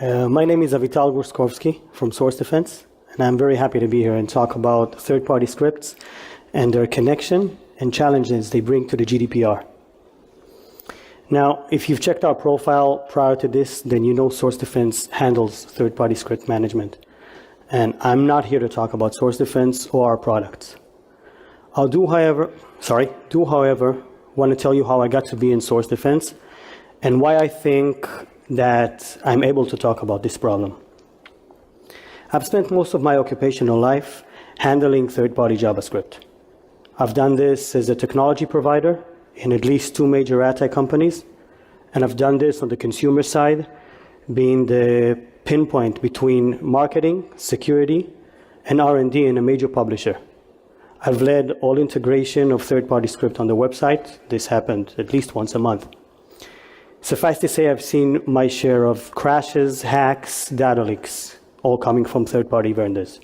My name is Avital Gurskovsky from Source Defense, and I'm very happy to be here and talk about third-party scripts and their connection and challenges they bring to the GDPR. Now, if you've checked our profile prior to this, then you know Source Defense handles third-party script management. And I'm not here to talk about Source Defense or our products. I do, however, want to tell you how I got to be in Source Defense and why I think that I'm able to talk about this problem. I've spent most of my occupational life handling third-party JavaScript. I've done this as a technology provider in at least 2 major ad tech companies, and I've done this on the consumer side, being the pinpoint between marketing, security, and R&D in a major publisher. I've led all integration of third-party script on the website. This happened at least once a month. Suffice to say, I've seen my share of crashes, hacks, data leaks, all coming from third-party vendors.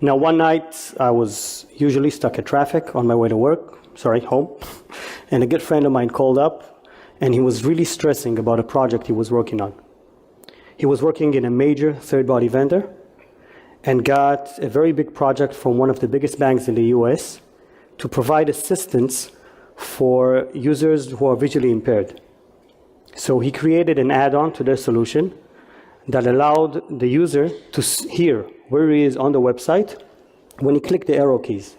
Now, one night, I was usually stuck at traffic on my way to home, and a good friend of mine called up, and he was really stressing about a project he was working on. He was working in a major third-party vendor and got a very big project from one of the biggest banks in the US to provide assistance for users who are visually impaired. So he created an add-on to their solution that allowed the user to hear where he is on the website when he clicked the arrow keys.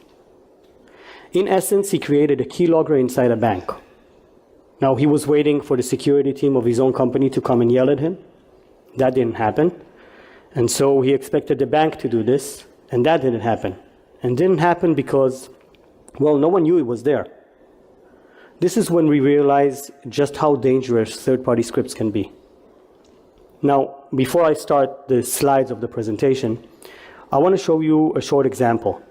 In essence, he created a keylogger inside a bank. Now, he was waiting for the security team of his own company to come and yell at him. That didn't happen. And so he expected the bank to do this, and that didn't happen. And didn't happen because, well, no one knew it was there. This is when we realize just how dangerous third-party scripts can be. Now, before I start the slides of the presentation, I want to show you a short example.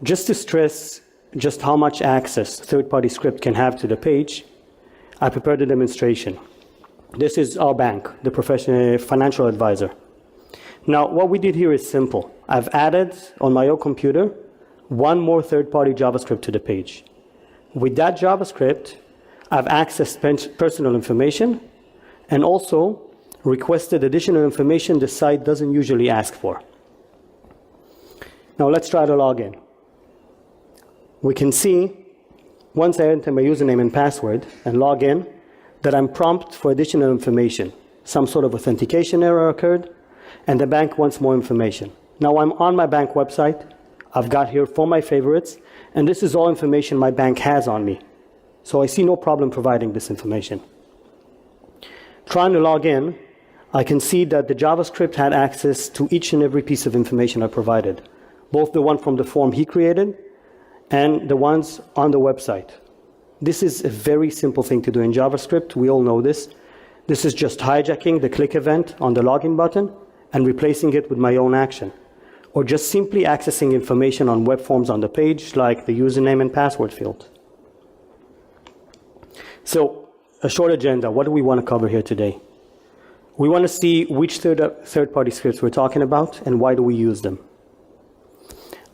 Just to stress just how much access third-party script can have to the page, I prepared a demonstration. This is our bank, the professional financial advisor. Now, what we did here is simple. I've added on my own computer one more third-party JavaScript to the page. With that JavaScript, I've accessed personal information and also requested additional information the site doesn't usually ask for. Now let's try to log in. We can see, once I enter my username and password and log in, that I'm prompted for additional information. Some sort of authentication error occurred, and the bank wants more information. Now I'm on my bank website. I've got here for my favorites, and this is all information my bank has on me. So I see no problem providing this information. Trying to log in, I can see that the JavaScript had access to each and every piece of information I provided, both the one from the form he created and the ones on the website. This is a very simple thing to do in JavaScript. We all know this. This is just hijacking the click event on the login button and replacing it with my own action, or just simply accessing information on web forms on the page, like the username and password field. So, a short agenda. What do we want to cover here today? We want to see which third-party scripts we're talking about and why do we use them.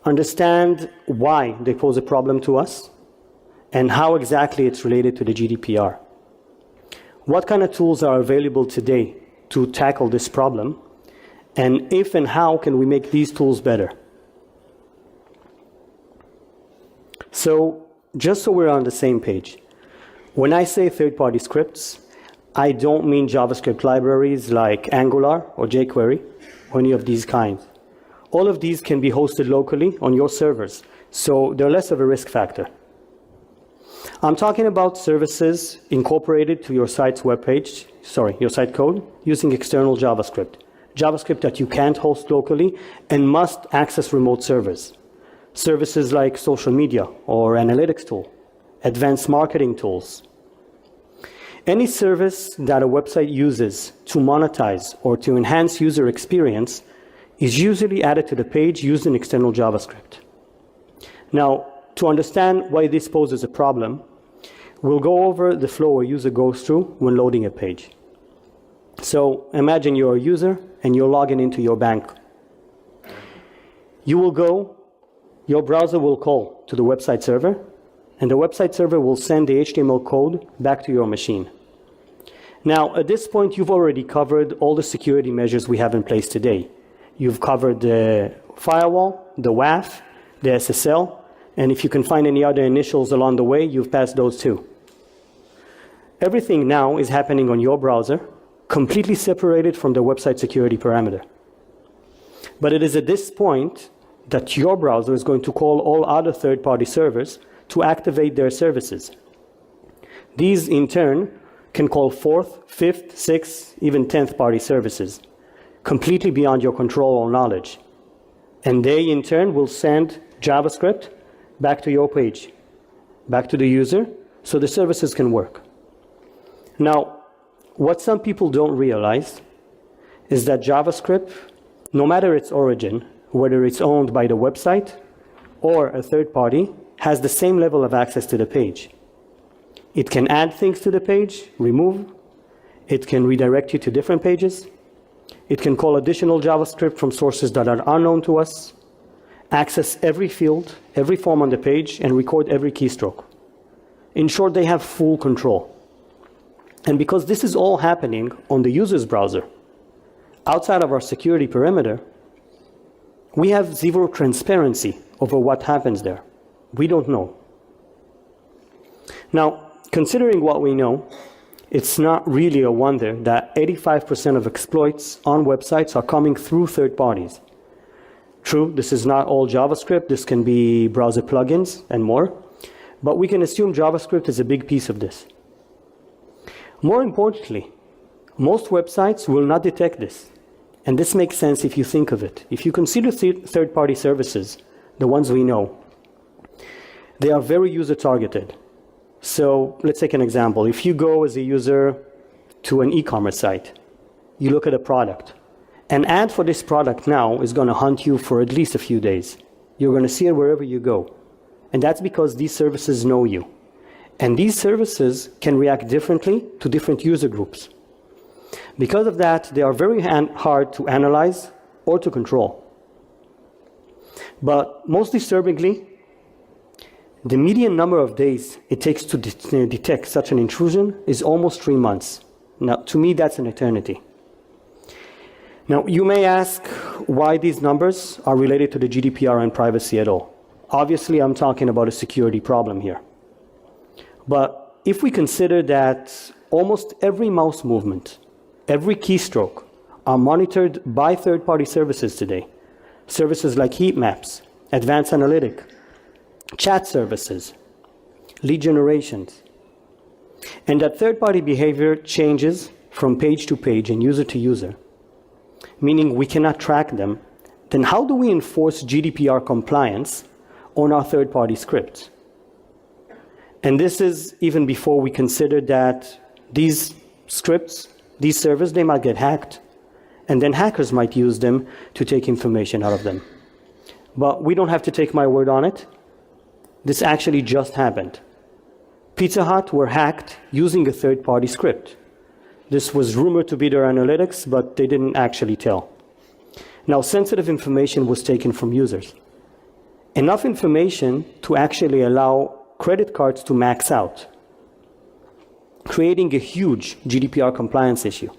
Understand why they pose a problem to us and how exactly it's related to the GDPR. What kind of tools are available today to tackle this problem, and if and how can we make these tools better? So, just so we're on the same page, when I say third-party scripts, I don't mean JavaScript libraries like Angular or jQuery or any of these kinds. All of these can be hosted locally on your servers, so they're less of a risk factor. I'm talking about services incorporated to your site's your site code using external JavaScript. JavaScript that you can't host locally and must access remote servers. Services like social media or analytics tool, advanced marketing tools. Any service that a website uses to monetize or to enhance user experience is usually added to the page using external JavaScript. Now, to understand why this poses a problem, we'll go over the flow a user goes through when loading a page. So imagine you're a user and you're logging into your bank. Your browser will call to the website server, and the website server will send the HTML code back to your machine. Now, at this point, you've already covered all the security measures we have in place today. You've covered the firewall, the WAF, the SSL, and if you can find any other initials along the way, you've passed those too. Everything now is happening on your browser, completely separated from the website security parameter. But it is at this point that your browser is going to call all other third-party servers to activate their services. These, in turn, can call fourth, fifth, sixth, even 10th party services, completely beyond your control or knowledge. And they, in turn, will send JavaScript back to your page, back to the user, so the services can work. Now, what some people don't realize is that JavaScript, no matter its origin, whether it's owned by the website or a third party, has the same level of access to the page. It can add things to the page, remove. It can redirect you to different pages. It can call additional JavaScript from sources that are unknown to us, access every field, every form on the page, and record every keystroke. In short, they have full control. And because this is all happening on the user's browser, outside of our security perimeter, we have zero transparency over what happens there. We don't know. Now, considering what we know, it's not really a wonder that 85% of exploits on websites are coming through third parties. True, this is not all JavaScript. This can be browser plugins and more. But we can assume JavaScript is a big piece of this. More importantly, most websites will not detect this. And this makes sense if you think of it. If you consider third-party services, the ones we know, they are very user-targeted. So let's take an example. If you go as a user to an e-commerce site, you look at a product. An ad for this product now is going to hunt you for at least a few days. You're going to see it wherever you go. And that's because these services know you. And these services can react differently to different user groups. Because of that, they are very hard to analyze or to control. But most disturbingly, the median number of days it takes to detect such an intrusion is almost 3 months. Now, to me, that's an eternity. Now, you may ask why these numbers are related to the GDPR and privacy at all. Obviously, I'm talking about a security problem here. But if we consider that almost every mouse movement, every keystroke are monitored by third-party services today, services like heat maps, advanced analytic, chat services, lead generations, and that third-party behavior changes from page to page and user to user, meaning we cannot track them, then how do we enforce GDPR compliance on our third-party scripts? And this is even before we consider that these scripts, these servers, they might get hacked, and then hackers might use them to take information out of them. But we don't have to take my word on it. This actually just happened. Pizza Hut were hacked using a third-party script. This was rumored to be their analytics, but they didn't actually tell. Now, sensitive information was taken from users. Enough information to actually allow credit cards to max out, creating a huge GDPR compliance issue.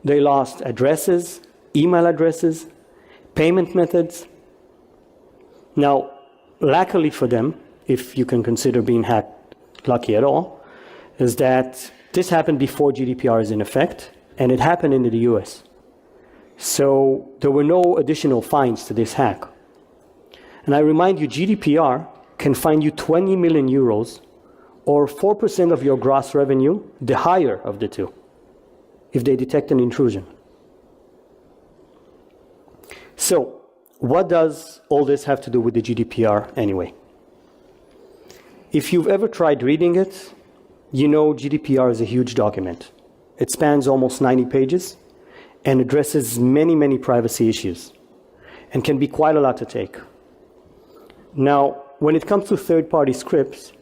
They lost addresses, email addresses, payment methods. Now, luckily for them, if you can consider being hacked lucky at all, is that this happened before GDPR is in effect, and it happened in the US. So there were no additional fines to this hack. And I remind you, GDPR can fine you 20 million euros or 4% of your gross revenue, the higher of the two, if they detect an intrusion. So what does all this have to do with the GDPR anyway? If you've ever tried reading it, you know GDPR is a huge document. It spans almost 90 pages and addresses many, many privacy issues and can be quite a lot to take. Now, when it comes to third-party scripts,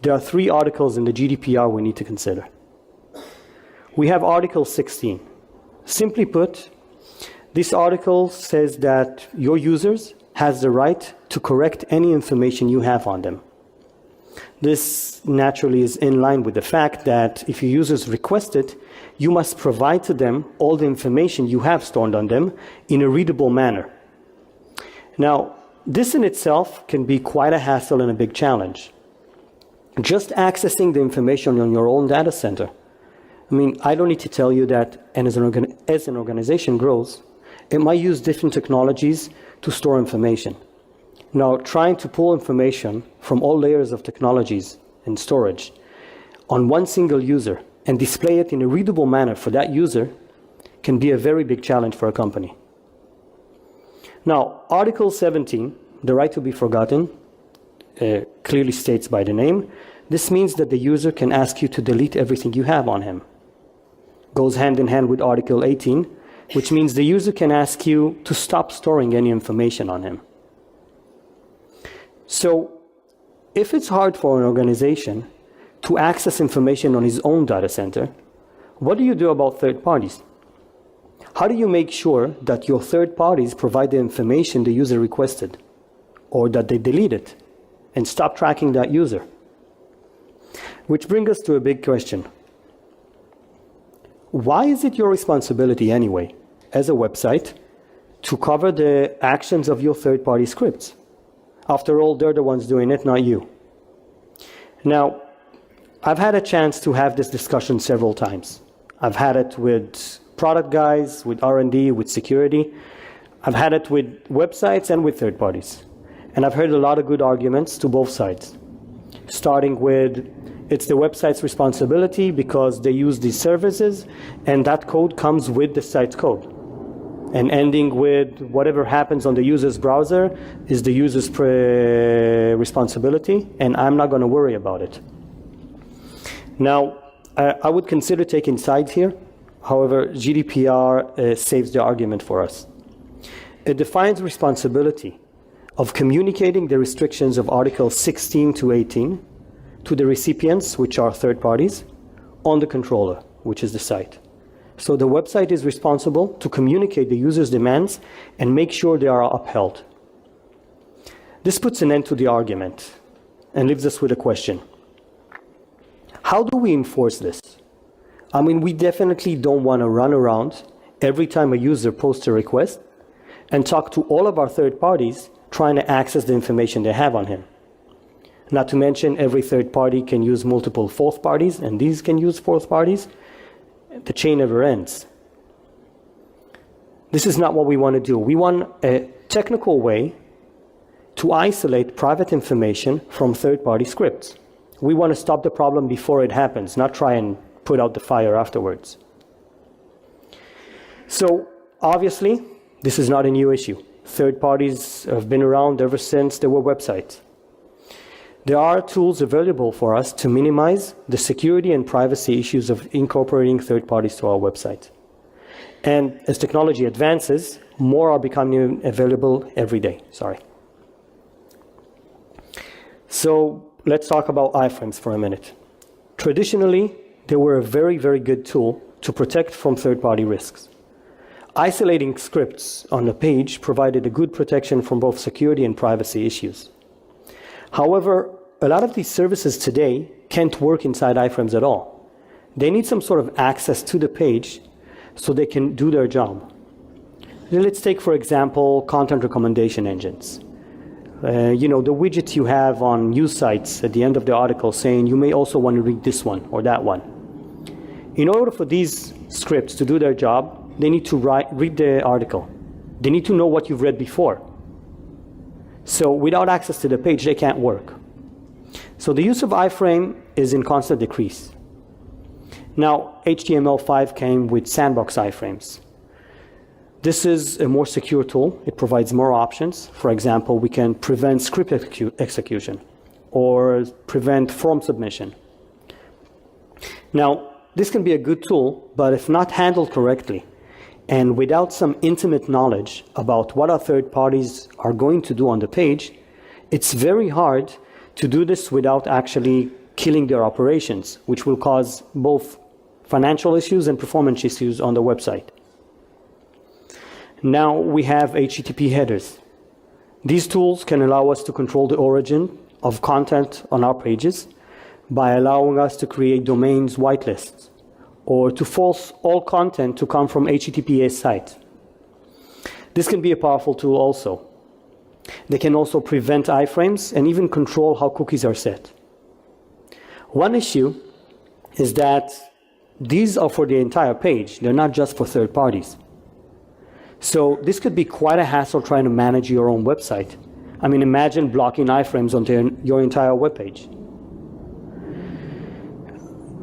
there are 3 articles in the GDPR we need to consider. We have Article 16. Simply put, this article says that your users has the right to correct any information you have on them. This naturally is in line with the fact that if your users request it, you must provide to them all the information you have stored on them in a readable manner. Now, this in itself can be quite a hassle and a big challenge. Just accessing the information on your own data center. I mean, I don't need to tell you that as an organization grows, it might use different technologies to store information. Now, trying to pull information from all layers of technologies and storage on one single user and display it in a readable manner for that user can be a very big challenge for a company. Now, Article 17, the right to be forgotten, clearly states by the name, this means that the user can ask you to delete everything you have on him. Goes hand in hand with Article 18, which means the user can ask you to stop storing any information on him. So, if it's hard for an organization to access information on his own data center, what do you do about third parties? How do you make sure that your third parties provide the information the user requested, or that they delete it and stop tracking that user? Which brings us to a big question. Why is it your responsibility anyway, as a website, to cover the actions of your third-party scripts? After all, they're the ones doing it, not you. Now, I've had a chance to have this discussion several times. I've had it with product guys, with R&D, with security. I've had it with websites and with third parties. And I've heard a lot of good arguments to both sides. Starting with, it's the website's responsibility because they use these services and that code comes with the site's code. And ending with whatever happens on the user's browser is the user's responsibility and I'm not going to worry about it. Now, I would consider taking sides here. However, GDPR saves the argument for us. It defines responsibility of communicating the restrictions of Articles 16 to 18 to the recipients, which are third parties, on the controller, which is the site. So the website is responsible to communicate the user's demands and make sure they are upheld. This puts an end to the argument and leaves us with a question. How do we enforce this? I mean, we definitely don't want to run around every time a user posts a request and talk to all of our third parties trying to access the information they have on him. Not to mention, every third party can use multiple fourth parties, and these can use fourth parties. The chain never ends. This is not what we want to do. We want a technical way to isolate private information from third-party scripts. We want to stop the problem before it happens, not try and put out the fire afterwards. So, obviously, this is not a new issue. Third parties have been around ever since there were websites. There are tools available for us to minimize the security and privacy issues of incorporating third parties to our website. And as technology advances, more are becoming available every day. So let's talk about iframes for a minute. Traditionally, they were a very, very good tool to protect from third-party risks. Isolating scripts on a page provided a good protection from both security and privacy issues. However, a lot of these services today can't work inside iframes at all. They need some sort of access to the page so they can do their job. Let's take, for example, content recommendation engines. The widget you have on news sites at the end of the article saying you may also want to read this one or that one. In order for these scripts to do their job, they need to read the article. They need to know what you've read before. So without access to the page, they can't work. So the use of iframe is in constant decrease. Now, HTML5 came with sandbox iframes. This is a more secure tool. It provides more options. For example, we can prevent script execution or prevent form submission. Now, this can be a good tool, but if not handled correctly, and without some intimate knowledge about what our third parties are going to do on the page, it's very hard to do this without actually killing their operations, which will cause both financial issues and performance issues on the website. Now we have HTTP headers. These tools can allow us to control the origin of content on our pages by allowing us to create domains whitelists or to force all content to come from HTTPS site. This can be a powerful tool also. They can also prevent iframes and even control how cookies are set. One issue is that these are for the entire page. They're not just for third parties. So this could be quite a hassle trying to manage your own website. I mean, imagine blocking iframes onto your entire web page.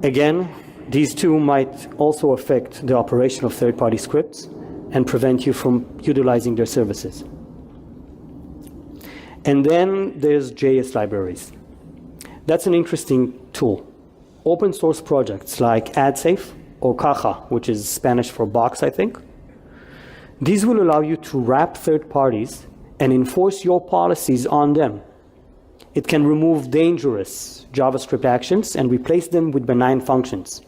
Again, these two might also affect the operation of third-party scripts and prevent you from utilizing their services. And then there's JS libraries. That's an interesting tool. Open source projects like AdSafe or Caja, which is Spanish for box, I think. These will allow you to wrap third parties and enforce your policies on them. It can remove dangerous JavaScript actions and replace them with benign functions.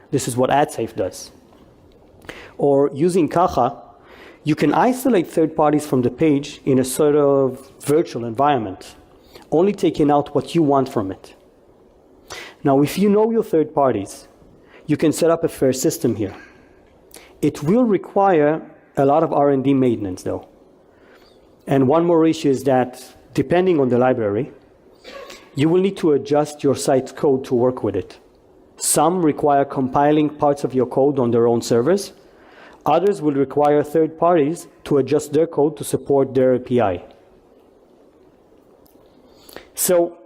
This is what AdSafe does. Or using Caja, you can isolate third parties from the page in a sort of virtual environment, only taking out what you want from it. Now, if you know your third parties, you can set up a fair system here. It will require a lot of R&D maintenance, though. And one more issue is that, depending on the library, you will need to adjust your site's code to work with it. Some require compiling parts of your code on their own servers. Others will require third parties to adjust their code to support their API. So,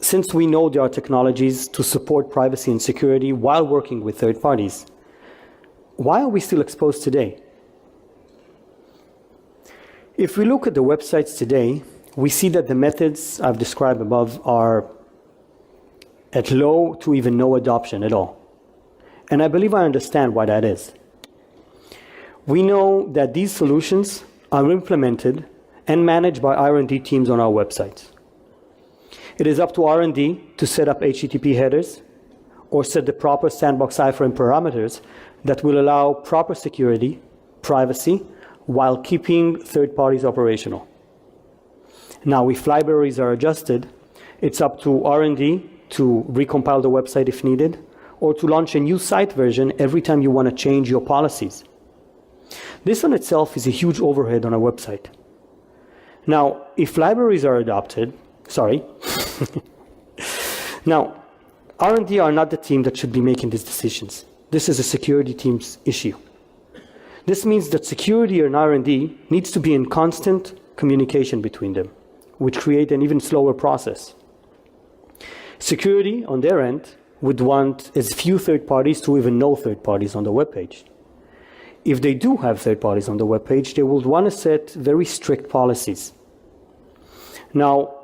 since we know there are technologies to support privacy and security while working with third parties, why are we still exposed today? If we look at the websites today, we see that the methods I've described above are at low to even no adoption at all. And I believe I understand why that is. We know that these solutions are implemented and managed by R&D teams on our websites. It is up to R&D to set up HTTP headers or set the proper sandbox iframe parameters that will allow proper security, privacy, while keeping third parties operational. Now, if libraries are adjusted, it's up to R&D to recompile the website if needed, or to launch a new site version every time you want to change your policies. This in itself is a huge overhead on a website. Now, if libraries are adopted, Now, R&D are not the team that should be making these decisions. This is a security team's issue. This means that security and R&D needs to be in constant communication between them, which create an even slower process. Security, on their end, would want as few third parties to even know third parties on the web page. If they do have third parties on the web page, they will want to set very strict policies. Now,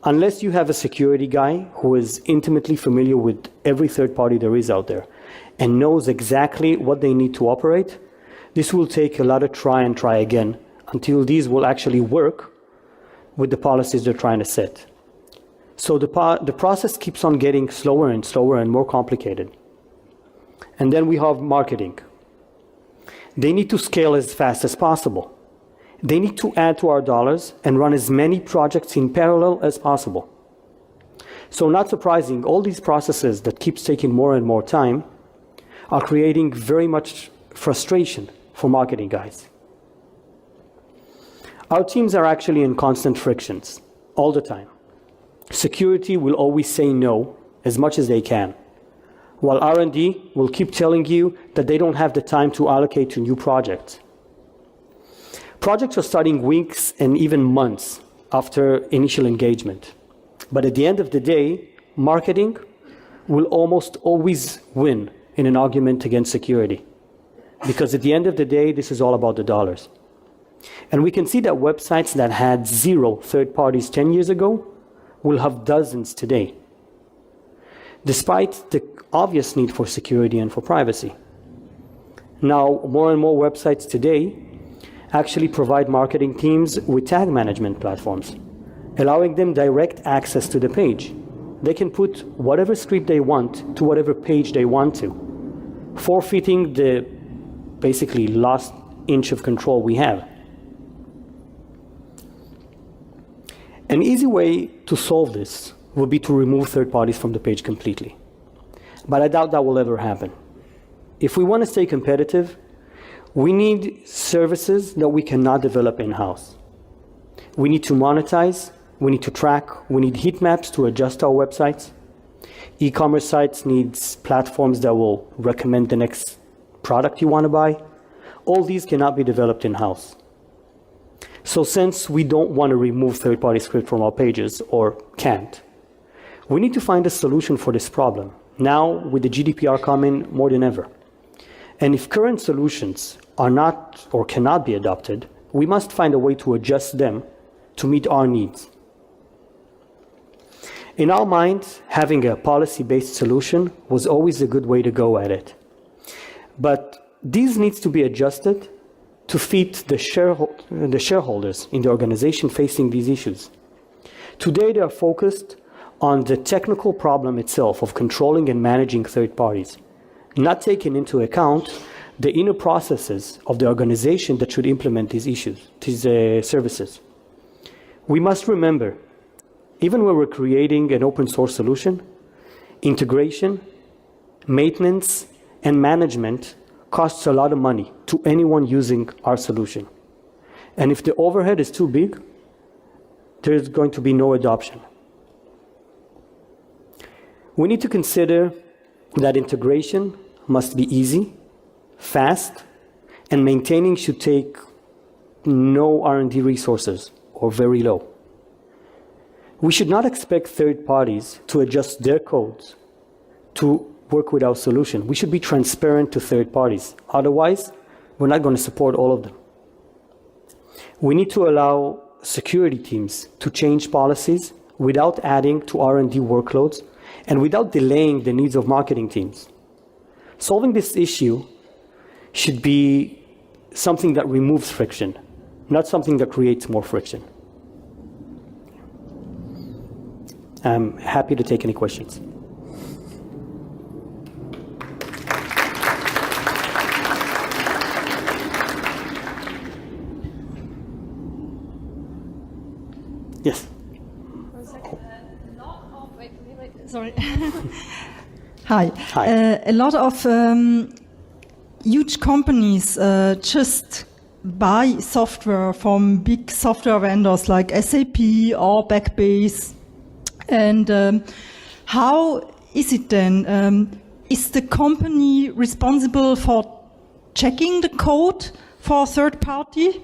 unless you have a security guy who is intimately familiar with every third party there is out there and knows exactly what they need to operate, this will take a lot of try and try again until these will actually work with the policies they're trying to set. So the process keeps on getting slower and slower and more complicated. And then we have marketing. They need to scale as fast as possible. They need to add to our dollars and run as many projects in parallel as possible. So not surprising, all these processes that keeps taking more and more time are creating very much frustration for marketing guys. Our teams are actually in constant frictions all the time. Security will always say no as much as they can, while R&D will keep telling you that they don't have the time to allocate to new projects. Projects are starting weeks and even months after initial engagement. But at the end of the day, marketing will almost always win in an argument against security. Because at the end of the day, this is all about the dollars. And we can see that websites that had 0 third parties 10 years ago will have dozens today, despite the obvious need for security and for privacy. Now, more and more websites today actually provide marketing teams with tag management platforms, allowing them direct access to the page. They can put whatever script they want to whatever page they want to, forfeiting the basically last inch of control we have. An easy way to solve this would be to remove third parties from the page completely. But I doubt that will ever happen. If we want to stay competitive, we need services that we cannot develop in-house. We need to monetize, we need to track, we need heat maps to adjust our websites. E-commerce sites need platforms that will recommend the next product you want to buy. All these cannot be developed in-house. So since we don't want to remove third-party script from our pages, or can't, we need to find a solution for this problem, now with the GDPR coming more than ever. And if current solutions are not or cannot be adopted, we must find a way to adjust them to meet our needs. In our minds, having a policy-based solution was always a good way to go at it. But these needs to be adjusted to fit the shareholders in the organization facing these issues. Today, they are focused on the technical problem itself of controlling and managing third parties, not taking into account the inner processes of the organization that should implement these services. We must remember, even when we're creating an open source solution, integration, maintenance, and management costs a lot of money to anyone using our solution. And if the overhead is too big, there's going to be no adoption. We need to consider that integration must be easy, fast, and maintaining should take no R&D resources or very low. We should not expect third parties to adjust their codes to work with our solution. We should be transparent to third parties. Otherwise, we're not going to support all of them. We need to allow security teams to change policies without adding to R&D workloads and without delaying the needs of marketing teams. Solving this issue should be something that removes friction, not something that creates more friction. I'm happy to take any questions. Yes. Sorry. Hi. Hi. A lot of huge companies just buy software from big software vendors like SAP or Backbase. And how is it then? Is the company responsible for checking the code for third-party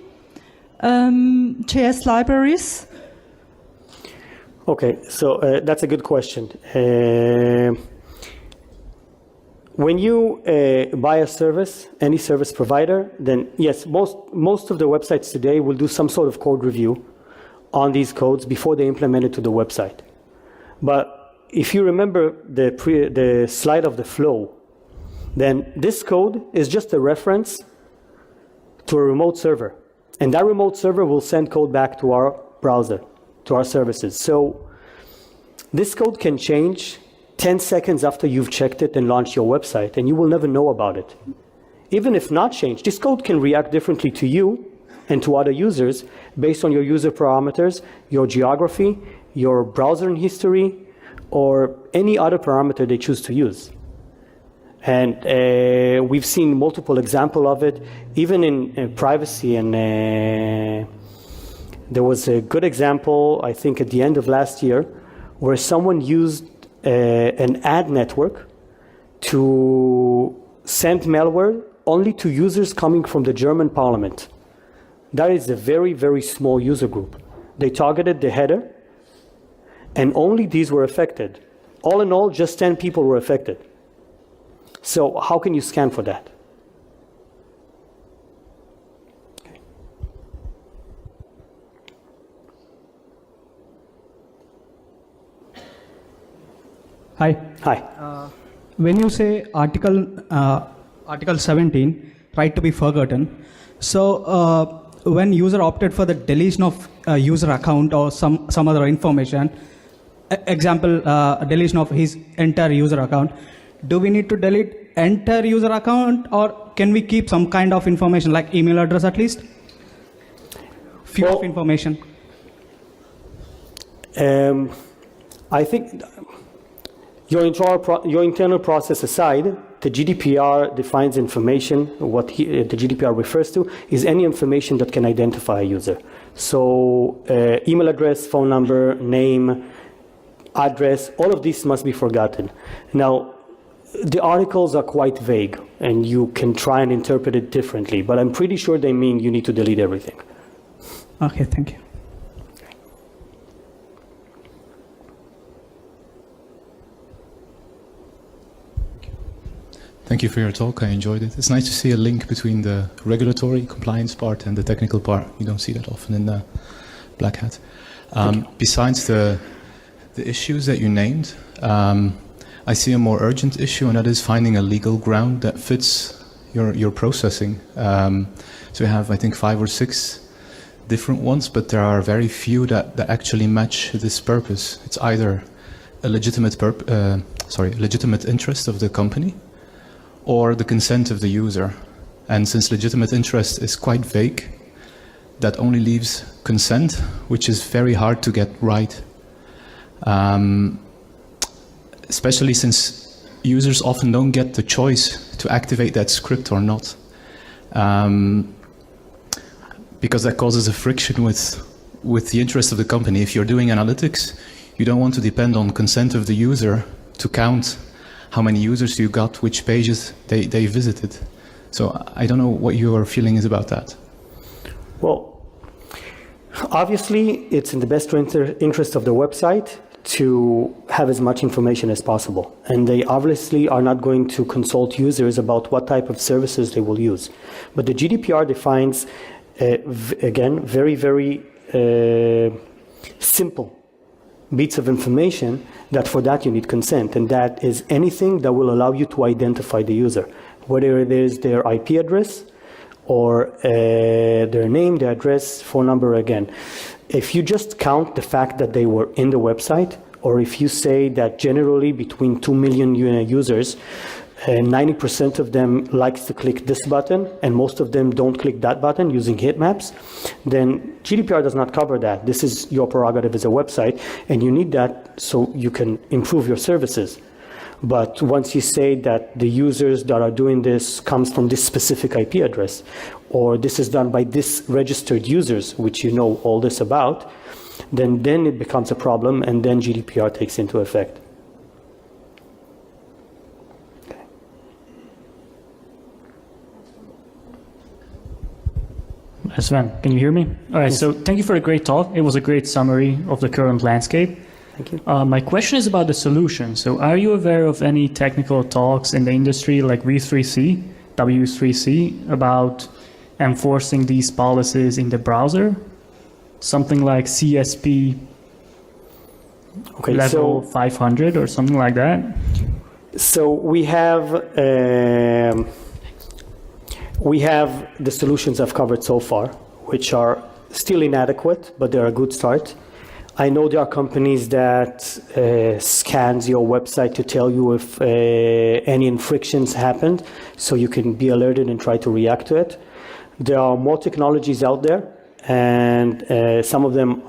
JS libraries? Okay, so that's a good question. When you buy a service, any service provider, then yes, most of the websites today will do some sort of code review on these codes before they implement it to the website. But if you remember the slide of the flow, then this code is just a reference to a remote server. And that remote server will send code back to our browser, to our services. So this code can change 10 seconds after you've checked it and launched your website, and you will never know about it. Even if not changed, this code can react differently to you and to other users based on your user parameters, your geography, your browser history, or any other parameter they choose to use. And we've seen multiple examples of it, even in privacy. And there was a good example, I think, at the end of last year, where someone used an ad network to send malware only to users coming from the German parliament. That is a very, very small user group. They targeted the header, and only these were affected. All in all, just 10 people were affected. So how can you scan for that? Okay. Hi. Hi. When you say Article 17, right to be forgotten, so when user opted for the deletion of user account or some other information, example, deletion of his entire user account, do we need to delete entire user account, or can we keep some kind of information like email address at least? Few of information. I think your internal process aside, the GDPR defines information. What the GDPR refers to is any information that can identify a user. So email address, phone number, name, address, all of these must be forgotten. Now, the articles are quite vague, and you can try and interpret it differently, but I'm pretty sure they mean you need to delete everything. Okay, thank you. Thank you for your talk. I enjoyed it. It's nice to see a link between the regulatory compliance part and the technical part. You don't see that often in the Black Hat. Besides the issues that you named, I see a more urgent issue, and that is finding a legal ground that fits your processing. So you have, I think, 5 or 6 different ones, but there are very few that actually match this purpose. It's either a legitimate interest of the company, or the consent of the user. And since legitimate interest is quite vague, that only leaves consent, which is very hard to get right. Especially since users often don't get the choice to activate that script or not. Because that causes a friction with the interest of the company. If you're doing analytics, you don't want to depend on consent of the user to count how many users you got, which pages they visited. So I don't know what your feeling is about that. Well, obviously, it's in the best interest of the website to have as much information as possible. And they obviously are not going to consult users about what type of services they will use. But the GDPR defines, again, very, very simple bits of information that for that you need consent. And that is anything that will allow you to identify the user, whether it is their IP address or their name, their address, phone number again. If you just count the fact that they were in the website, or if you say that generally between 2 million users, 90% of them likes to click this button and most of them don't click that button using heat maps, then GDPR does not cover that. This is your prerogative as a website, and you need that so you can improve your services. But once you say that the users that are doing this comes from this specific IP address, or this is done by this registered users, which you know all this about, then it becomes a problem, and then GDPR takes into effect. Sven, can you hear me? All right, so thank you for a great talk. It was a great summary of the current landscape. Thank you. My question is about the solution. So are you aware of any technical talks in the industry like W3C, about enforcing these policies in the browser? Something like CSP level 500 or something like that? So we have the solutions I've covered so far, which are still inadequate, but they're a good start. I know there are companies that scans your website to tell you if any infractions happened, so you can be alerted and try to react to it. There are more technologies out there, and some of them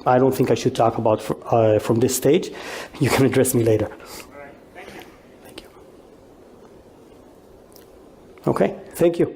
I don't think I should talk about from this stage. You can address me later. All right. Thank you. Okay, thank you.